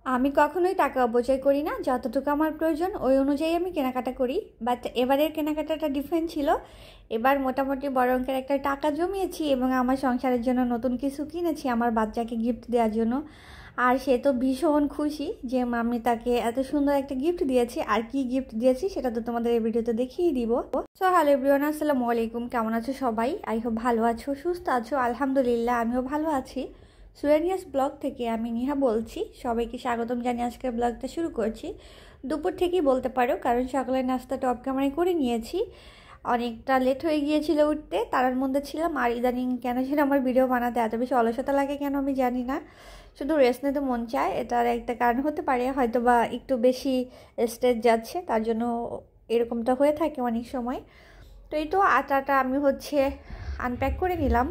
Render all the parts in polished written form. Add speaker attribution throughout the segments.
Speaker 1: আমি কখনোই টাকা অপচয় করি না। যতটুকু আমার প্রয়োজন ওই অনুযায়ী আমি কেনাকাটা করি। বাট এবারের কেনাকাটাটা ডিফারেন্ট ছিল। এবার মোটামুটি বড় অঙ্কের একটা টাকা জমিয়েছি এবং আমার সংসারের জন্য নতুন কিছু কিনেছি আমার বাচ্চাকে গিফট দেওয়ার জন্য। আর সে তো ভীষণ খুশি যে আমি তাকে এত সুন্দর একটা গিফট দিয়েছি। আর কি গিফট দিয়েছি সেটা তো তোমাদের এই ভিডিওতে দেখিয়ে দিব। সো হ্যালো এভরিওয়ান, আসসালামু আলাইকুম। কেমন আছো সবাই? আই হোপ ভালো আছো, সুস্থ আছো। আলহামদুলিল্লাহ আমিও ভালো আছি। সুরানিয়াস ব্লগ থেকে আমি নিহা বলছি। সবাইকে স্বাগতম জানিয়ে আজকের ব্লগটা শুরু করছি। দুপুর থেকেই বলতে পারো, কারণ সকালের নাস্তাটা অফ ক্যামেরায় করে নিয়েছি। অনেকটা লেট হয়ে গিয়েছিল উঠতে, তার মধ্যে ছিলাম। আর ইদানিং কেন ছিল আমার ভিডিও বানাতে এত বেশি অলসতা লাগে কেন আমি জানি না, শুধু রেস্ট নিতে মন চায়। এটার একটা কারণ হতে পারে, হয়তো বা একটু বেশি স্ট্রেস যাচ্ছে তার জন্য এরকমটা হয়ে থাকে অনেক সময়। তো এই তো আটাটা আমি আনপ্যাক করে নিলাম,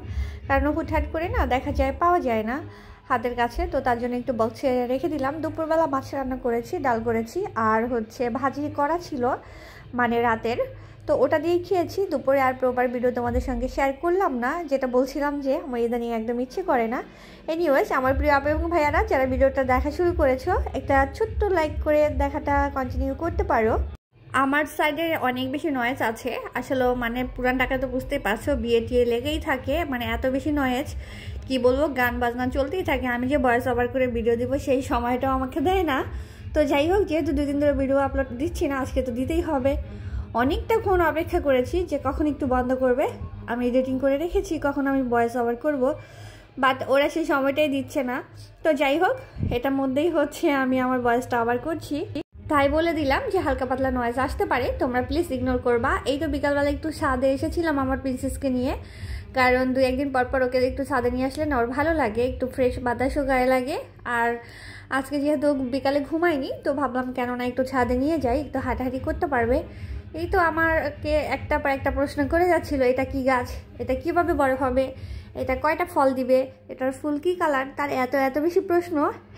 Speaker 1: কারণ হুটহাট করে না দেখা যায় পাওয়া যায় না হাতের কাছে। তো তার জন্য একটু বক্সে রেখে দিলাম। দুপুরবেলা মাছ রান্না করেছি, ডাল করেছি, আর ভাজি করা ছিল মানে রাতের, তো ওটা দিয়েই খেয়েছি দুপুরে। আর প্রপার ভিডিও তোমাদের সঙ্গে শেয়ার করলাম না, যেটা বলছিলাম যে আমার ইদানিং একদম ইচ্ছে করে না। এনিওয়েজ, আমার প্রিয় আপু এবং ভাইয়ারা যারা ভিডিওটা দেখা শুরু করেছো, একটা ছোট্ট লাইক করে দেখাটা কন্টিনিউ করতে পারো। আমার সাইডে অনেক বেশি নয়েজ আছে আসলে, মানে পুরান ঢাকা তো বুঝতেই পারছো, বিয়ে টিয়ে লেগেই থাকে, মানে এত বেশি নয়েজ কি বলবো, গান বাজনা চলতেই থাকে। আমি যে ভয়েস ওভার করে ভিডিও দিব সেই সময়টাও আমাকে দেয় না। তো যাই হোক, যেহেতু 2 দিন ধরে ভিডিও আপলোড দিচ্ছি না, আজকে তো দিতেই হবে। অনেকটাক্ষণ অপেক্ষা করেছি যে কখন একটু বন্ধ করবে। আমি এডিটিং করে রেখেছি কখন আমি ভয়েস ওভার করব, বাট ওরা সেই সময়টাই দিচ্ছে না। তো যাই হোক, এটার মধ্যেই আমি আমার ভয়েসটা আবার করছি, তাই বলে দিলাম যে হালকা পাতলা নয়েজ আসতে পারে, তোমরা প্লিজ ইগনোর করবা। এই তো বিকালবেলা একটু ছাদে এসেছিলাম আমার প্রিন্সেসকে নিয়ে, কারণ 2-1 দিন পর পর ওকে একটু ছাদে নিয়ে আসলে না ওর ভালো লাগে, একটু ফ্রেশ বাতাসও গায়ে লাগে। আর আজকে যেহেতু বিকালে ঘুমায়নি, তো ভাবলাম কেননা একটু ছাদে নিয়ে যাই, একটু হাঁটাহাঁটি করতে পারবে। এই তো আমাকে একটা পর একটা প্রশ্ন করে যাচ্ছিল, এটা কি গাছ, এটা কিভাবে বড় হবে, এটা কয়টা ফল দিবে, এটার ফুল কি কালার, তার এত এত বেশি প্রশ্ন।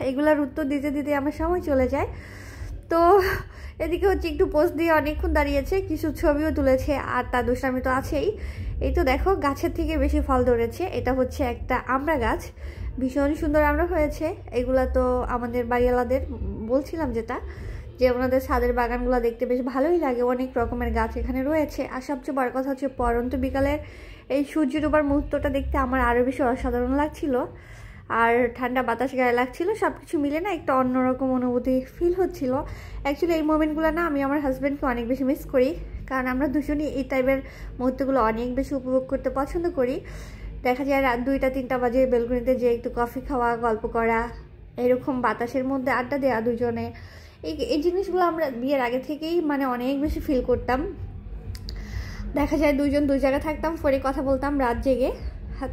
Speaker 1: এগুলোর উত্তর দিতে দিতে আমার সময় চলে যায়। তো এদিকে একটু পোস্ট দিয়ে অনেকক্ষণ দাঁড়িয়েছে, কিছু ছবিও তুলেছে, আর তার দুষ্টামি তো আছেই। এই তো দেখো, গাছের থেকে বেশি ফল ধরেছে। এটা একটা আমড়া গাছ, ভীষণ সুন্দর আমড়া হয়েছে। এগুলা তো আমাদের বাড়িওয়ালাদের বলছিলাম যেটা, যে ওনাদের ছাদের বাগানগুলো দেখতে বেশ ভালোই লাগে, অনেক রকমের গাছ এখানে রয়েছে। আর সবচেয়ে বড় কথা পরন্ত বিকালের এই সূর্য ডোবার মুহূর্তটা দেখতে আমার আরও বেশি অসাধারণ লাগছিল, আর ঠান্ডা বাতাস গায়ে লাগছিল। সব কিছু মিলে না একটা অন্যরকম অনুভূতি ফিল হচ্ছিল। অ্যাকচুয়ালি এই মোমেন্টগুলো না আমি আমার হাজব্যান্ডকে অনেক বেশি মিস করি, কারণ আমরা দুজনই এই টাইপের মুহূর্তগুলো অনেক বেশি উপভোগ করতে পছন্দ করি। দেখা যায় রাত 2টা-3টা বাজে বেলকনিতে যে একটু কফি খাওয়া, গল্প করা, এরকম বাতাসের মধ্যে আড্ডা দেওয়া দুজনে, এই জিনিসগুলো আমরা বিয়ের আগে থেকেই মানে অনেক বেশি ফিল করতাম। দেখা যায় দুজন দুই জায়গায় থাকতাম, ফোনে কথা বলতাম রাত জেগে,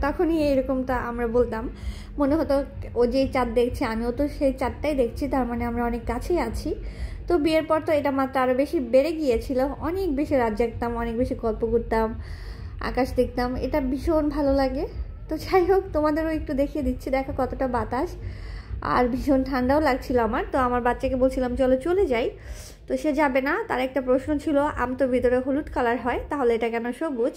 Speaker 1: তখনই এরকমটা আমরা বলতাম। মনে হতো ও যে চাঁদ দেখছে আমিও তো সেই চাঁদটাই দেখছি, তার মানে আমরা অনেক কাছেই আছি। তো বিয়ের পর তো এটা মাত্রা আরও বেশি বেড়ে গিয়েছিল, অনেক বেশি রাত জাগতাম, অনেক বেশি গল্প করতাম, আকাশ দেখতাম, এটা ভীষণ ভালো লাগে। তো যাই হোক, তোমাদেরও একটু দেখিয়ে দিচ্ছি, দেখো কতটা বাতাস, আর ভীষণ ঠান্ডাও লাগছিল আমার। তো আমার বাচ্চাকে বলছিলাম চলো চলে যাই, তো সে যাবে না। তার একটা প্রশ্ন ছিল, আম তো ভিতরে হলুদ কালার হয়, তাহলে এটা কেন সবুজ?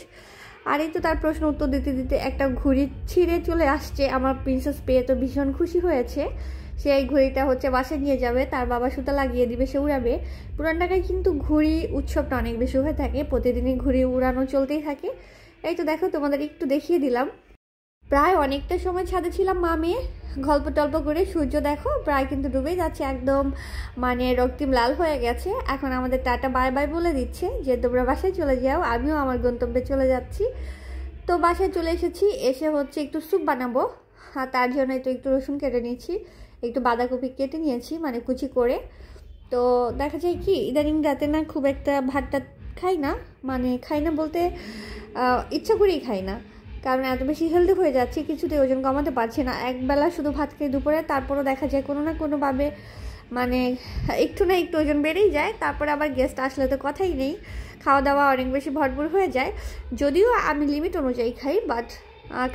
Speaker 1: আর এই তো তার প্রশ্ন উত্তর দিতে দিতে একটা ঘুড়ি ছিঁড়ে চলে আসছে। আমার প্রিন্সেস পেয়ে তো ভীষণ খুশি হয়েছে। সে এই ঘুড়িটা বাসায় নিয়ে যাবে, তার বাবা সুতা লাগিয়ে দিবে, সে উড়াবে। পুরান ঢাকায় কিন্তু ঘুড়ি উৎসবটা অনেক বেশি হয়ে থাকে, প্রতিদিনই ঘুড়ি উড়ানো চলতেই থাকে। এই তো দেখো, তোমাদের একটু দেখিয়ে দিলাম। প্রায় অনেকটা সময় ছাদে ছিলাম মা মেয়ে, গল্প টল্প করে। সূর্য দেখো প্রায় কিন্তু ডুবেই যাচ্ছে, একদম মানে রক্তিম লাল হয়ে গেছে। এখন আমাদের টাটা বাই বাই বলে দিচ্ছে যে তোমরা বাসায় চলে যাও, আমিও আমার গন্তব্যে চলে যাচ্ছি। তো বাসায় চলে এসেছি, এসে একটু স্যুপ বানাবো। আর তার জন্য একটু রসুন কেটে নিয়েছি, একটু বাঁধাকপি কেটে নিয়েছি মানে কুচি করে। তো দেখা যায় কি ইদানিং রাতে না খুব একটা ভাতটা খাই না, মানে খাই না বলতে ইচ্ছা করেই খাই না, কারণ এত বেশি হেলদি হয়ে যাচ্ছি, কিছুতেই ওজন কমাতে পারছি না। একবেলা শুধু ভাত খাই দুপুরে, তারপরও দেখা যায় কোনো না কোনোভাবে মানে একটু না একটু ওজন বেড়েই যায়। তারপরে আবার গেস্ট আসলে তো কথাই নেই, খাওয়া দাওয়া অনেক বেশি ভরপুর হয়ে যায়। যদিও আমি লিমিট অনুযায়ী খাই, বাট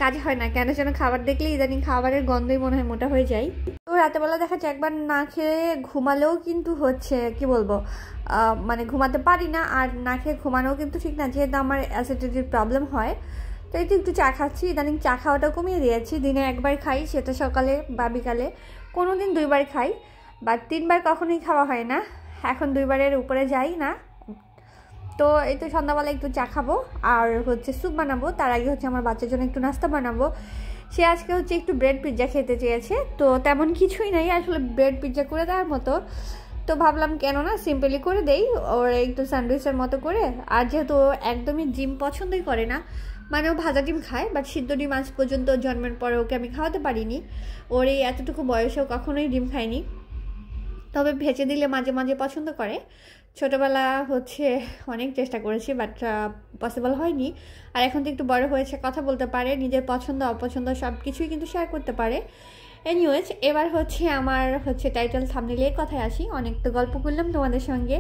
Speaker 1: কাজ হয় না, কেন যেন খাবার দেখলে ইদানিং খাবারের গন্ধই মনে হয় মোটা হয়ে যায়। তো রাতেবেলা দেখা যায় একবার না খেয়ে ঘুমালেও কিন্তু কি বলবো, মানে ঘুমাতে পারি না। আর না খেয়ে ঘুমানোও কিন্তু ঠিক না, যেহেতু আমার অ্যাসিডিটির প্রবলেম হয়। তো এই তো একটু চা খাচ্ছি, ইদানিং চা খাওয়াটা কমিয়ে দিয়েছি, দিনে একবার খাই, সেটা সকালে বা বিকালে, কোনো দিন 2বার খাই। বাট 3 বার কখনোই খাওয়া হয় না, এখন 2 বারের উপরে যাই না। তো এই তো সন্ধ্যাবেলা একটু চা খাবো আর হচ্ছে স্যুপ বানাবো, তার আগে হচ্ছে আমার বাচ্চার জন্য একটু নাস্তা বানাবো। সে আজকে হচ্ছে একটু ব্রেড পিৎজা খেতে চেয়েছে, তো তেমন কিছুই নাই আসলে ব্রেড পিৎজা করে দেওয়ার মতো। তো ভাবলাম কেন না সিম্পলি করে দেই, ওর একটু স্যান্ডউইচের মতো করে। আর যেহেতু একদমই ডিম পছন্দই করে না, মানে ও ভাজা ডিম খায়, বাট সিদ্ধ ডিম আজ পর্যন্ত জন্মের পরে ওকে আমি খাওয়াতে পারিনি। ওর এই এতটুকু বয়সেও কখনোই ডিম খায়নি, তবে ভেজে দিলে মাঝে মাঝে পছন্দ করে। ছোটোবেলা হচ্ছে অনেক চেষ্টা করেছি, বাট পসিবল হয়নি। আর এখন তো একটু বড় হয়েছে, কথা বলতে পারে, নিজের পছন্দ অপছন্দ সব কিছুই কিন্তু শেয়ার করতে পারে। এনিওয়েজ, এবার হচ্ছে আমার হচ্ছে টাইটেল থাম্বনেইলে কথায় আসি। অনেক তো গল্প করলাম তোমাদের সঙ্গে।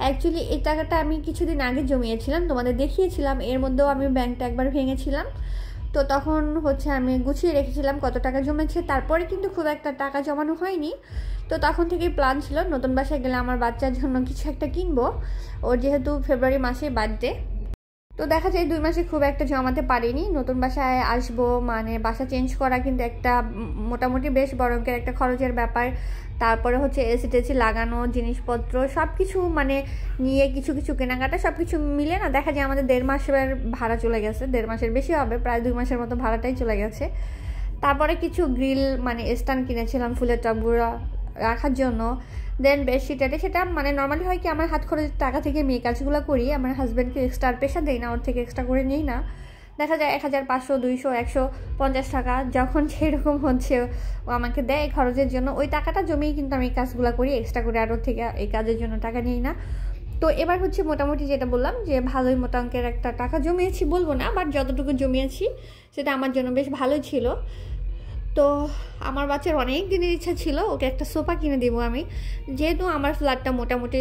Speaker 1: অ্যাকচুয়ালি এই টাকাটা আমি কিছুদিন আগে জমিয়েছিলাম, তোমাদের দেখিয়েছিলাম। এর মধ্যেও আমি ব্যাংকটা একবার ভেঙেছিলাম, তো তখন হচ্ছে আমি গুছিয়ে রেখেছিলাম কত টাকা জমেছে। তারপরে কিন্তু খুব একটা টাকা জমানো হয়নি। তো তখন থেকেই প্ল্যান ছিল নতুন বাসায় গেলে আমার বাচ্চার জন্য কিছু একটা কিনবো। ওর যেহেতু ফেব্রুয়ারি মাসে বার্থডে, তো দেখা যায় 2 মাসে খুব একটা জমাতে পারিনি। নতুন বাসায় আসবো মানে বাসা চেঞ্জ করা কিন্তু একটা মোটামুটি বেশ বড় অঙ্কের একটা খরচের ব্যাপার। তারপরে হচ্ছে এসি টেসি লাগানো, জিনিসপত্র সব কিছু মানে নিয়ে কিছু কিছু কেনাকাটা সব কিছু মিলে না দেখা যায় আমাদের 1.5 মাসের ভাড়া চলে গেছে। 1.5 মাসের বেশি হবে, প্রায় 2 মাসের মতো ভাড়াটাই চলে গেছে। তারপরে কিছু গ্রিল মানে স্ট্যান্ড কিনেছিলাম ফুলের টবগুলো রাখার জন্য। দেন বেডশিট এটা সেটা মানে নর্মালি হয় কি আমার হাত খরচের টাকা থেকে আমি এই কাজগুলো করি, আমার হাজব্যান্ডকে এক্সট্রা প্রেশার দেই না, ওর থেকে এক্সট্রা করে নিই না। দেখা যায় 1500, 200, 150 টাকা যখন সেরকম হচ্ছে ও আমাকে দেয় খরচের জন্য, ওই টাকাটা জমিয়ে কিন্তু আমি এই কাজগুলো করি, এক্সট্রা করে আর ওর থেকে এই কাজের জন্য টাকা নিই না। তো এবার হচ্ছে মোটামুটি যেটা বললাম যে ভালোই মোটা অঙ্কের একটা টাকা জমিয়েছি বলবো না, বাট যতটুকু জমিয়েছি সেটা আমার জন্য বেশ ভালোই ছিল। তো আমার বাচ্চার অনেক দিনের ইচ্ছা ছিল ওকে একটা সোফা কিনে দেবো আমি, যেহেতু আমার ফ্ল্যাটটা মোটামুটি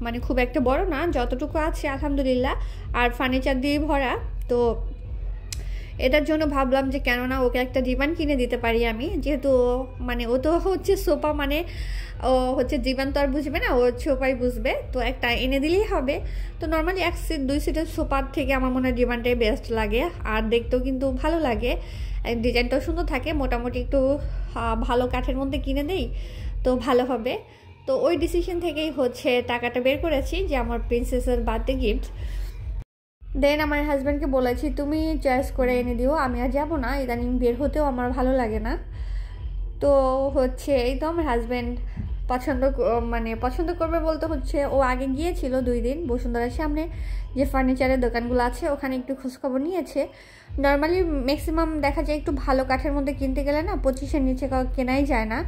Speaker 1: মানে খুব একটা বড় না, যতটুকু আছে আলহামদুলিল্লাহ আর ফার্নিচার দিয়ে ভরা। তো এটার জন্য ভাবলাম যে কেননা ওকে একটা ডিভান কিনে দিতে পারি আমি, যেহেতু মানে ও তো হচ্ছে সোফা মানে ও হচ্ছে ডিভান তো আর বুঝবে না, ও সোফাই বুঝবে, তো একটা এনে দিলেই হবে। তো নর্মালি 1 সিট 2 সিটের সোফার থেকে আমার মনে হয় ডিভানটাই বেস্ট লাগে, আর দেখতেও কিন্তু ভালো লাগে, ডিজাইনটাও সুন্দর থাকে। মোটামুটি একটু ভালো কাঠের মধ্যে কিনে দেই তো ভালো হবে। তো ওই ডিসিশন থেকেই হচ্ছে টাকাটা বের করেছি যে আমার প্রিন্সেসের বার্থডে গিফট। দেন আমার হাজব্যান্ডকে বলেছি তুমি চয়েস করে এনে দিও, আমি আর যাবো না, ইদানিং বের হতেও আমার ভালো লাগে না। তো হচ্ছে এই তো আমার হাজব্যান্ড মানে পছন্দ করবে বলতে হচ্ছে ও আগে গিয়েছিল 2 দিন বসুন্ধরার সামনে যে ফার্নিচারের দোকানগুলো আছে ওখানে একটু খোঁজখবর নিয়েছে। নর্মালি ম্যাক্সিমাম দেখা যায় একটু ভালো কাঠের মধ্যে কিনতে গেলে না 25-এর নিচে কেনাই যায় না।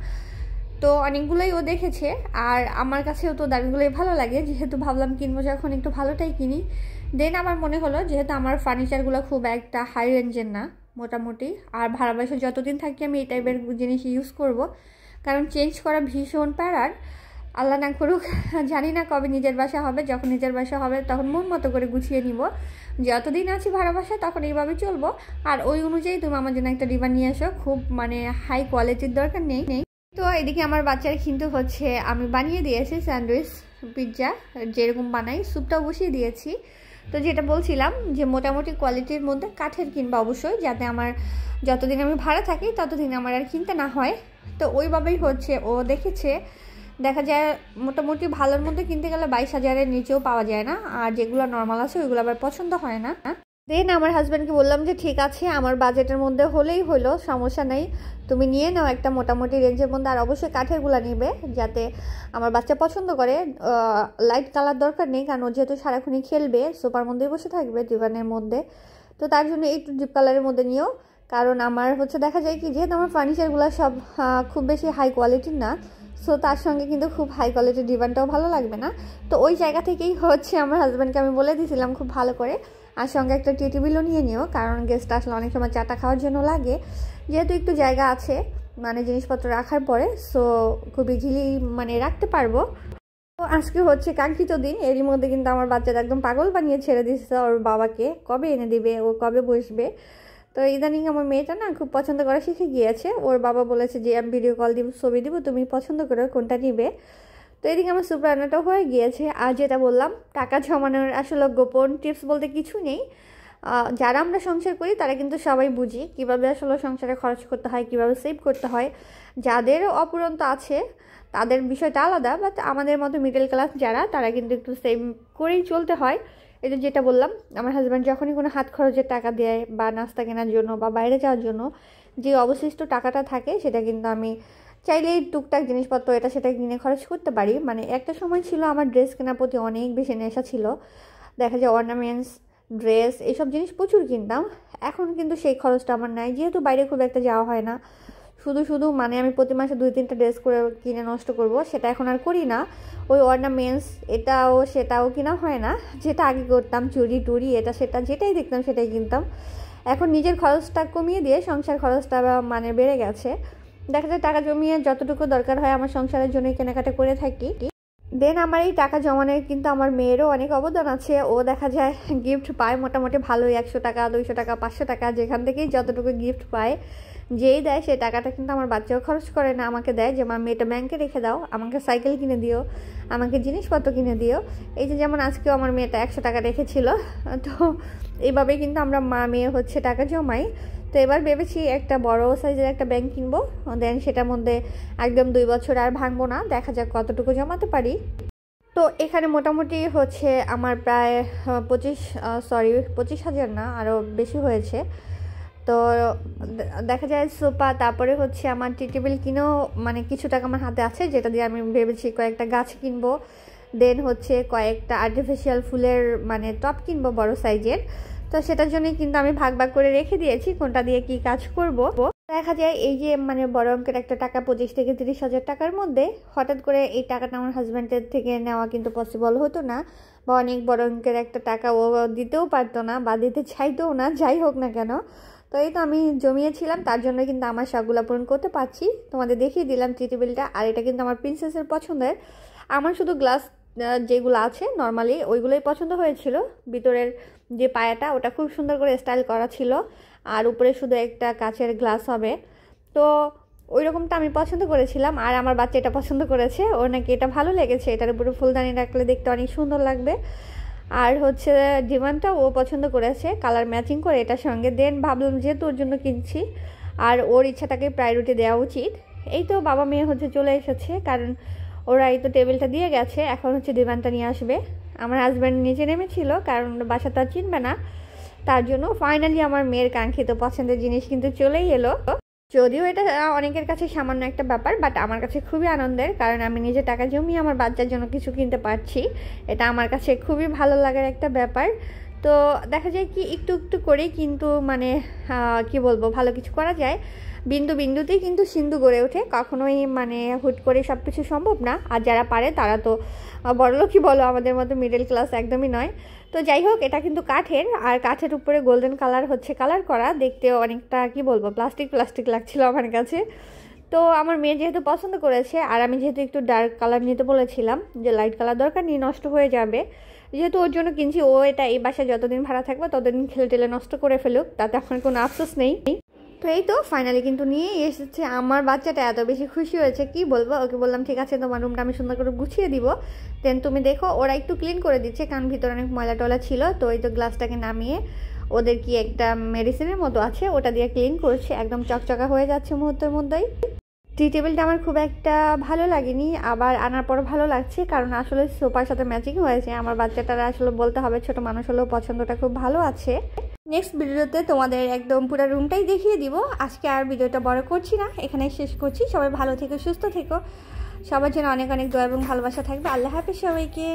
Speaker 1: তো অনেকগুলোই ও দেখেছে, আর আমার কাছেও তো দামিগুলোই ভালো লাগে, যেহেতু ভাবলাম কিনবো যখন একটু ভালোটাই কিনি। দেন আমার মনে হলো যেহেতু আমার ফার্নিচারগুলো খুব একটা হাই রেঞ্জের না মোটামুটি, আর ভাড়া বাসা যতদিন থাকি আমি এই টাইপের জিনিস ইউজ করব, কারণ চেঞ্জ করা ভীষণ প্যারার। আল্লাহ না করুক, জানি না কবে নিজের বাসা হবে, যখন নিজের বাসা হবে তখন মন মতো করে গুছিয়ে নিব। যতদিন আছি ভাড়া বাসায় তখন এইভাবে চলবো, আর ওই অনুযায়ী তুমি আমার জন্য একটা ডিবান নিয়ে আসো, খুব মানে হাই কোয়ালিটির দরকার নেই। তো এদিকে আমার বাচ্চার কিন্তু হচ্ছে আমি বানিয়ে দিয়েছি স্যান্ডউইচ পিৎজা যেরকম বানাই, স্যুপটাও বসিয়ে দিয়েছি। তো যেটা বলছিলাম যে মোটামুটি কোয়ালিটির মধ্যে কাঠের কিনবা অবশ্যই, যাতে আমার যতদিন আমি ভাড়া থাকি ততদিন আমার আর কিনতে না হয়। তো ওইভাবেই হচ্ছে ও দেখেছে, দেখা যায় মোটামুটি ভালোর মধ্যে কিনতে গেলে 22,000-এর নিচেও পাওয়া যায় না, আর যেগুলো নর্মাল আছে ওইগুলো আবার পছন্দ হয় না। দেন আমার হাজব্যান্ডকে বললাম যে ঠিক আছে আমার বাজেটের মধ্যে হলেই হলো, সমস্যা নেই, তুমি নিয়ে নাও একটা মোটামুটি রেঞ্জের মধ্যে, আর অবশ্যই কাঠেরগুলো নিবে যাতে আমার বাচ্চা পছন্দ করে। লাইট কালার দরকার নেই, কারণ ও যেহেতু সারাক্ষণই খেলবে সোফার মধ্যেই বসে থাকবে ডিভানের মধ্যে, তো তার জন্য একটু ডিপ কালারের মধ্যে নিও। কারণ আমার হচ্ছে দেখা যায় কি যেহেতু আমার ফার্নিচারগুলো সব খুব বেশি হাই কোয়ালিটির না, সো তার সঙ্গে কিন্তু খুব হাই কোয়ালিটির ডিভানটাও ভালো লাগবে না। তো ওই জায়গা থেকেই হচ্ছে আমার হাজব্যান্ডকে আমি বলে দিয়েছিলাম খুব ভালো করে, আর সঙ্গে একটা টি টেবিলও নিয়ে নিও, কারণ গেস্ট আসলে অনেক সময় চাটা খাওয়ার জন্য লাগে, যেহেতু একটু জায়গা আছে মানে জিনিসপত্র রাখার পরে, সো খুব ইজিলি মানে রাখতে পারবো। তো আজকে হচ্ছে কাঙ্ক্ষিত দিন, এরই মধ্যে কিন্তু আমার বাচ্চাটা একদম পাগল বানিয়ে ছেড়ে দিচ্ছে ওর বাবাকে, কবে এনে দিবে, ও কবে বসবে। তো ইদানিং আমার মেয়েটা না খুব পছন্দ করা শিখে গিয়েছে, ওর বাবা বলেছে যে আমি ভিডিও কল দিব, ছবি দিব, তুমি পছন্দ করো কোনটা নিবে। তো এদিকে আমার স্যুপ রান্নাটাও হয়ে গিয়েছে। আর যেটা বললাম টাকা জমানোর আসলে গোপন টিপস বলতে কিছু নেই, যারা আমরা সংসার করি তারা কিন্তু সবাই বুঝি কীভাবে আসলে সংসারে খরচ করতে হয়, কীভাবে সেভ করতে হয়। যাদের অপুরন্ত আছে তাদের বিষয়টা আলাদা, বাট আমাদের মতো মিডল ক্লাস যারা, তারা কিন্তু একটু সেম করেই চলতে হয়। এই যেটা বললাম, আমার হাজব্যান্ড যখনই কোনো হাত খরচের টাকা দেয় বা নাস্তা কেনার জন্য বা বাইরে যাওয়ার জন্য যে অবশিষ্ট টাকাটা থাকে, সেটা কিন্তু আমি চাইলেই টুকটাক জিনিসপত্র এটা সেটা কিনে খরচ করতে পারি। মানে একটা সময় ছিল আমার ড্রেস কেনার প্রতি অনেক বেশি নেশা ছিল, দেখা যায় অর্নামেন্টস, ড্রেস এইসব জিনিস প্রচুর কিনতাম। এখন কিন্তু সেই খরচটা আমার নাই, যেহেতু বাইরে খুব একটা যাওয়া হয় না। শুধু মানে আমি প্রতি মাসে 2-3টা ড্রেস করে কিনে নষ্ট করব, সেটা এখন আর করি না। ওই অর্নামেন্টস এটাও সেটাও কিনা হয় না, যেটা আগে করতাম, চুড়ি টুড়ি এটা সেটা যেটাই দেখতাম সেটাই কিনতাম। এখন নিজের খরচটা কমিয়ে দিয়ে সংসার খরচটা মানে বেড়ে গেছে। দেখা যায় টাকা জমিয়ে যতটুকু দরকার হয় আমার সংসারের জন্যই কেনাকাটা করে থাকি। দেন আমার এই টাকা জমানোর কিন্তু আমার মেয়েরও অনেক অবদান আছে। ও দেখা যায় গিফট পায় মোটামুটি ভালোই, 100 টাকা, 200 টাকা, 500 টাকা, যেখান থেকেই যতটুকু গিফট পায়, যেই দেয় সেই টাকাটা কিন্তু আমার বাচ্চাও খরচ করে না, আমাকে দেয় যে আমার মেয়েটা ব্যাংকে রেখে দাও, আমাকে সাইকেল কিনে দিও, আমাকে জিনিসপত্র কিনে দিও। এই যে যেমন আজকেও আমার মেয়েটা 100 টাকা রেখেছিল। তো এইভাবেই কিন্তু আমরা মা মেয়ে হচ্ছে টাকা জমাই। তো এবার ভেবেছি একটা বড় সাইজের একটা ব্যাংক কিনবো, দেন সেটার মধ্যে একদম 2 বছর আর ভাঙবো না, দেখা যাক কতটুকু জমাতে পারি। তো এখানে মোটামুটি হচ্ছে আমার প্রায় 25,000 না, আরও বেশি হয়েছে। তো দেখা যায় সোফা, তারপরে হচ্ছে আমার টি টেবিল কিনেও মানে কিছু টাকা আমার হাতে আছে, যেটা দিয়ে আমি ভেবেছি কয়েকটা গাছ কিনবো। দেন হচ্ছে কয়েকটা আর্টিফিশিয়াল ফুলের মানে টব কিনবো বড় সাইজের। তো সেটার জন্যই কিন্তু আমি ভাগ ভাগ করে রেখে দিয়েছি কোনটা দিয়ে কি কাজ করব। দেখা যায় এই যে মানে বড় অঙ্কের একটা টাকা 25 থেকে 30,000 টাকার মধ্যে হঠাৎ করে এই টাকাটা আমার হাজব্যান্ডের থেকে নেওয়া কিন্তু পসিবল হতো না, বা অনেক বড় অঙ্কের একটা টাকা ও দিতেও পারতো না বা দিতে চাইতেও না, যাই হোক না কেন। তো এই তো আমি জমিয়েছিলাম, তার জন্য কিন্তু আমার শখগুলো পূরণ করতে পারছি। তোমাদের দেখিয়ে দিলাম টি টেবিলটা, আর এটা কিন্তু আমার প্রিন্সেসের পছন্দের। আমার শুধু গ্লাস যেগুলো আছে নর্মালি ওইগুলোই পছন্দ হয়েছিল। ভিতরের যে পায়াটা ওটা খুব সুন্দর করে স্টাইল করা ছিল, আর উপরে শুধু একটা কাচের গ্লাস হবে। তো ওই রকমটা আমি পছন্দ করেছিলাম, আর আমার বাচ্চা এটা পছন্দ করেছে, ওর নাকি এটা ভালো লেগেছে, এটার উপরে ফুলদানি রাখলে দেখতে অনেক সুন্দর লাগবে। আর হচ্ছে ডিমান্ডটা ও পছন্দ করেছে কালার ম্যাচিং করে এটার সঙ্গে। দেন ভাবলাম যেহেতু ওর জন্য কিনছি আর ওর ইচ্ছাটাকে প্রায়োরিটি দেওয়া উচিত। এই তো বাবা মেয়ে হচ্ছে চলে এসেছে, কারণ ওরা এই তো টেবিলটা দিয়ে গেছে, এখন হচ্ছে ডিমান্ডটা নিয়ে আসবে। আমার হাজব্যান্ড নিচে নেমেছিল, কারণ বাসা তো আর চিনবে না, তার জন্য ফাইনালি আমার মেয়ের কাঙ্ক্ষিত পছন্দের জিনিস কিন্তু চলেই এলো। যদিও এটা অনেকের কাছে সামান্য একটা ব্যাপার, বাট আমার কাছে খুবই আনন্দের, কারণ আমি নিজে টাকা জমিয়ে আমার বাচ্চার জন্য কিছু কিনতে পারছি। এটা আমার কাছে খুবই ভালো লাগার একটা ব্যাপার। তো দেখা যায় কি একটু একটু করেই কিন্তু মানে কি বলবো, ভালো কিছু করা যায়। বিন্দু বিন্দুতেই কিন্তু সিন্ধু গড়ে ওঠে, কখনোই মানে হুট করে সব কিছু সম্ভব না। আর যারা পারে তারা তো বড়লোকই বলো, আমাদের মতো মিডল ক্লাস একদমই নয়। তো যাই হোক, এটা কিন্তু কাঠের, আর কাঠের উপরে গোল্ডেন কালার হচ্ছে কালার করা, দেখতে অনেকটা কি বলবো প্লাস্টিক প্লাস্টিক লাগছিল আমার কাছে। তো আমার মেয়ে যেহেতু পছন্দ করেছে, আর আমি যেহেতু একটু ডার্ক কালার নিতে বলেছিলাম, যে লাইট কালার দরকার নেই, নষ্ট হয়ে যাবে, যেহেতু ওর জন্য কিনছি, ও এটা এই বাসায় যতদিন ভাড়া থাকবে ততদিন খেলে টেলে নষ্ট করে ফেলুক, তাতে এখন কোনো আফসোস নেই। তো এই তো ফাইনালি কিন্তু নিয়ে এসেছে। আমার বাচ্চাটা এত বেশি খুশি হয়েছে কি বলবো, ওকে বললাম ঠিক আছে তোমার রুমটা আমি সুন্দর করে গুছিয়ে দিব, দেন তুমি দেখো। ওরা একটু ক্লিন করে দিচ্ছে, কারণ ভিতরে অনেক ময়লা টলা ছিল। তো এই তো গ্লাসটাকে নামিয়ে ওদের কি একটা মেডিসিনের মতো আছে, ওটা দিয়ে ক্লিন করছে, একদম চকচকা হয়ে যাচ্ছে মুহূর্তের মধ্যেই। টি টেবিলটা আমার খুব একটা ভালো লাগেনি, আবার আনার পর ভালো লাগছে, কারণ আসলে সোফার সাথে ম্যাচিং হয়েছে। আমার বাচ্চাটারা আসলে বলতে হবে ছোট মানুষ হলেও পছন্দটা খুব ভালো আছে। নেক্সট ভিডিওতে তোমাদের একদম পুরো রুমটাই দেখিয়ে দিব। আজকে আর ভিডিওটা বড় করছি না, এখানেই শেষ করছি। সবাই ভালো থেকো, সুস্থ থেকো, সবার জন্য অনেক অনেক দোয়া এবং ভালোবাসা থাকবে। আল্লাহ হাফেজ সবাইকে।